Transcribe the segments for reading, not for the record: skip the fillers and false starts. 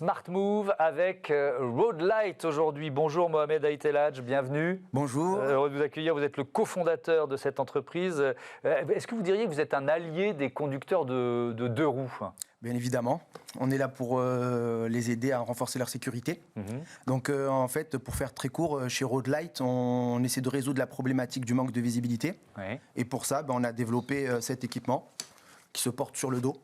Smart Move avec Road Light aujourd'hui. Bonjour Mohamed Aïtelhadj, bienvenue. Bonjour. Heureux de vous accueillir, vous êtes le cofondateur de cette entreprise. Est-ce que vous diriez que vous êtes un allié des conducteurs de deux roues ? Bien évidemment, on est là pour les aider à renforcer leur sécurité. Donc en fait, pour faire très court, chez Road Light, on essaie de résoudre la problématique du manque de visibilité. Oui. Et pour ça, on a développé cet équipement qui se porte sur le dos.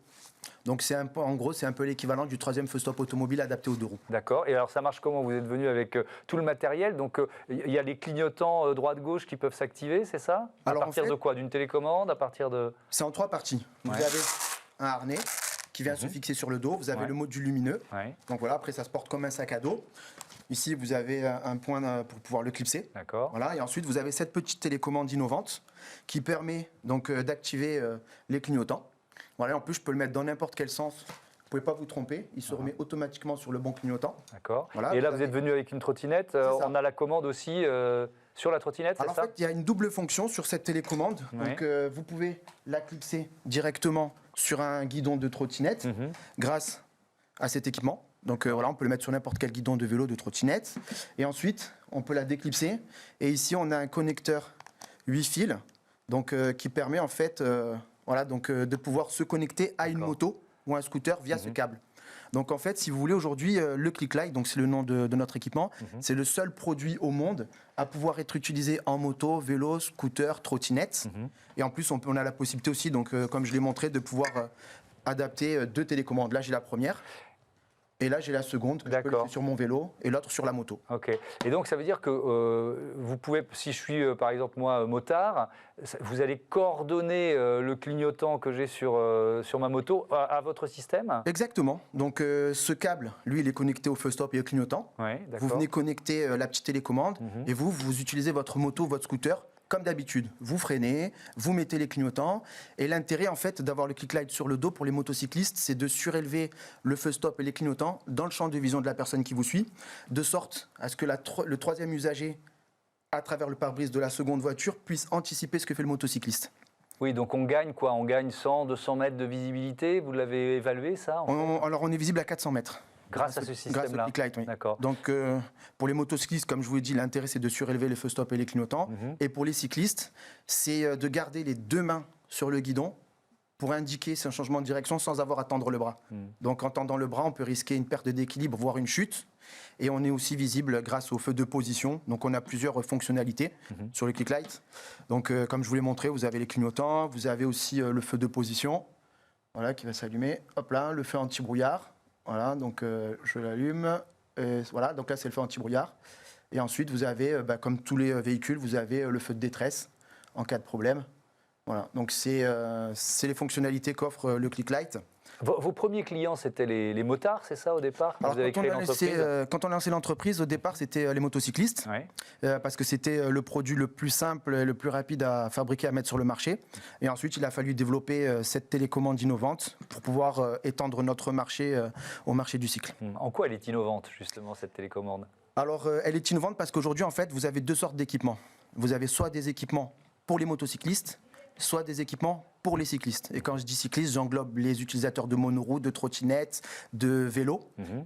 Donc en gros, c'est un peu l'équivalent du troisième feu stop automobile adapté aux deux roues. D'accord. Et alors ça marche comment ? Vous êtes venu avec tout le matériel. Donc il y a les clignotants droite-gauche qui peuvent s'activer, c'est ça ? Alors, à partir de quoi ? D'une télécommande ? À partir de... C'est en trois parties. Vous avez un harnais qui vient se fixer sur le dos. Vous avez le module lumineux. Donc voilà, après ça se porte comme un sac à dos. Ici, vous avez un point pour pouvoir le clipser. D'accord. Voilà, et ensuite, vous avez cette petite télécommande innovante qui permet donc d'activer les clignotants. Voilà, en plus, je peux le mettre dans n'importe quel sens. Vous ne pouvez pas vous tromper. Il se remet automatiquement sur le bon clignotant. D'accord. Voilà, et là, vous êtes venu avec une trottinette. On a la commande aussi sur la trottinette, c'est ça ? Alors en fait, il y a une double fonction sur cette télécommande. Donc, vous pouvez la clipser directement sur un guidon de trottinette grâce à cet équipement. Donc voilà, on peut le mettre sur n'importe quel guidon de vélo, de trottinette. Et ensuite, on peut la déclipser. Et ici, on a un connecteur 8 fils donc, qui permet en fait de pouvoir se connecter à une moto ou un scooter via ce câble. Donc en fait, si vous voulez, aujourd'hui, le Click Light, donc c'est le nom de notre équipement, c'est le seul produit au monde à pouvoir être utilisé en moto, vélo, scooter, trottinette. Et en plus, on a la possibilité aussi, donc, comme je l'ai montré, de pouvoir adapter deux télécommandes. Là, j'ai la première. Et là, j'ai la seconde que je peux laisser sur mon vélo et l'autre sur la moto. Ok. Et donc, ça veut dire que vous pouvez, si je suis par exemple moi motard, vous allez coordonner le clignotant que j'ai sur ma moto à votre système ? Exactement. Donc, ce câble, lui, il est connecté au feu stop et au clignotant. Vous venez connecter la petite télécommande et vous utilisez votre moto, votre scooter. Comme d'habitude, vous freinez, vous mettez les clignotants. Et l'intérêt, en fait, d'avoir le Click Light sur le dos pour les motocyclistes, c'est de surélever le feu stop et les clignotants dans le champ de vision de la personne qui vous suit, de sorte à ce que le troisième usager, à travers le pare-brise de la seconde voiture, puisse anticiper ce que fait le motocycliste. Oui, donc on gagne quoi ? On gagne 100, 200 mètres de visibilité. Vous l'avez évalué, ça ? Alors, on est visible à 400 mètres. Grâce à ce système-là. Grâce au Click Light, oui. D'accord. Donc, pour les motocyclistes, comme je vous l'ai dit, l'intérêt, c'est de surélever les feux stop et les clignotants. Et pour les cyclistes, c'est de garder les deux mains sur le guidon pour indiquer un changement de direction sans avoir à tendre le bras. Donc, en tendant le bras, on peut risquer une perte d'équilibre, voire une chute. Et on est aussi visible grâce au feu de position. Donc, on a plusieurs fonctionnalités sur le Click Light. Donc, comme je vous l'ai montré, vous avez les clignotants, vous avez aussi le feu de position, voilà, qui va s'allumer. Hop là, le feu anti-brouillard. Voilà, donc je l'allume. Voilà, donc là, c'est le feu anti-brouillard. Et ensuite, vous avez, comme tous les véhicules, vous avez le feu de détresse en cas de problème. Voilà, donc c'est les fonctionnalités qu'offre le Click Light. Vos premiers clients, c'était les motards, c'est ça, au départ ? Alors, quand on a lancé l'entreprise, au départ, c'était les motocyclistes, parce que c'était le produit le plus simple et le plus rapide à fabriquer, à mettre sur le marché. Et ensuite, il a fallu développer cette télécommande innovante pour pouvoir étendre notre marché au marché du cycle. En quoi elle est innovante, justement, cette télécommande ? Alors, elle est innovante parce qu'aujourd'hui, en fait, vous avez deux sortes d'équipements. Vous avez soit des équipements pour les motocyclistes, soit des équipements pour les cyclistes. Et quand je dis cyclistes, j'englobe les utilisateurs de monoroues, de trottinettes, de vélos.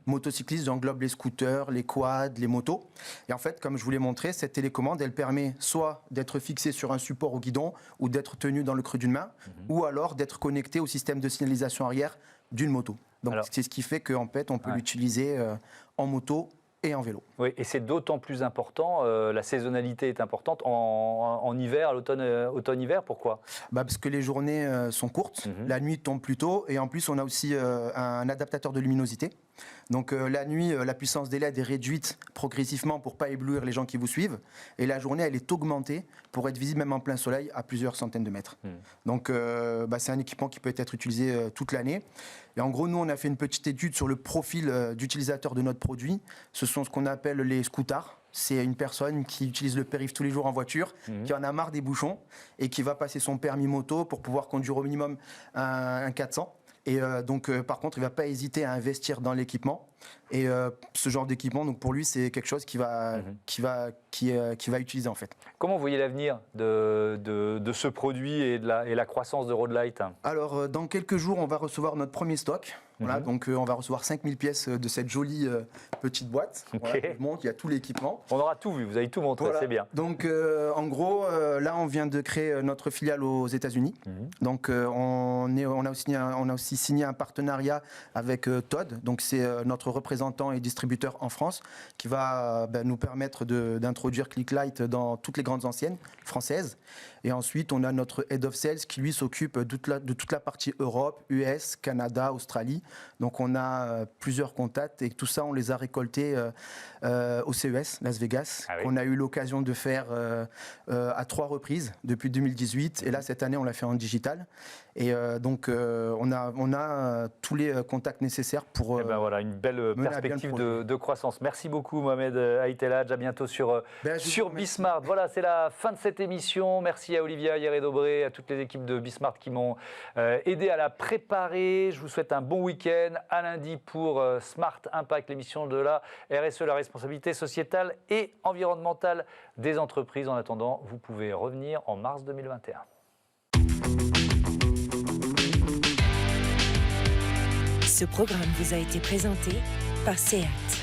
Motocyclistes, j'englobe les scooters, les quads, les motos. Et en fait, comme je vous l'ai montré, cette télécommande, elle permet soit d'être fixée sur un support au guidon ou d'être tenue dans le creux d'une main, ou alors d'être connectée au système de signalisation arrière d'une moto. Donc c'est ce qui fait qu'en fait, on peut l'utiliser en moto et en vélo. Oui, et c'est d'autant plus important, la saisonnalité est importante en hiver, à l'automne, automne-hiver, pourquoi ? Parce que les journées sont courtes, la nuit tombe plus tôt, et en plus on a aussi un adaptateur de luminosité. Donc la nuit, la puissance des LED est réduite progressivement pour ne pas éblouir les gens qui vous suivent, et la journée elle est augmentée pour être visible même en plein soleil à plusieurs centaines de mètres. Donc c'est un équipement qui peut être utilisé toute l'année. Et en gros, nous on a fait une petite étude sur le profil d'utilisateur de notre produit. Ce sont ce qu'on appelle les scoutards. C'est une personne qui utilise le périph' tous les jours en voiture, qui en a marre des bouchons et qui va passer son permis moto pour pouvoir conduire au minimum un 400. Et donc, par contre, il ne va pas hésiter à investir dans l'équipement. Et ce genre d'équipement, donc pour lui, c'est quelque chose qu'il va utiliser en fait. Comment vous voyez l'avenir de ce produit et la croissance de Road Light ? Alors, dans quelques jours, on va recevoir notre premier stock. Voilà, donc on va recevoir 5000 pièces de cette jolie petite boîte. Voilà, je vous montre, il y a tout l'équipement. On aura tout vu, vous avez tout montré, Voilà. c'est bien. Donc en gros, là on vient de créer notre filiale aux États-Unis. Donc on a aussi signé un partenariat avec Todd, donc c'est notre représentant et distributeur en France, qui va nous permettre d'introduire Clicklight dans toutes les grandes enseignes françaises. Et ensuite, on a notre Head of Sales qui, lui, s'occupe de toute la partie Europe, US, Canada, Australie. Donc, on a plusieurs contacts et tout ça, on les a récoltés au CES, Las Vegas, qu'on a eu l'occasion de faire à 3 reprises depuis 2018. Et là, cette année, on l'a fait en digital. Et donc, on a tous les contacts nécessaires pour... voilà, une belle perspective de croissance. Merci beaucoup, Mohamed Aïtelhadj. À bientôt sur Bismart. Voilà, c'est la fin de cette émission. Merci à Olivia Hieré-Dobré, à toutes les équipes de Bismart qui m'ont aidé à la préparer. Je vous souhaite un bon week-end. À lundi pour Smart Impact, l'émission de la RSE, la responsabilité sociétale et environnementale des entreprises. En attendant, vous pouvez revenir en mars 2021. Ce programme vous a été présenté par SEAT.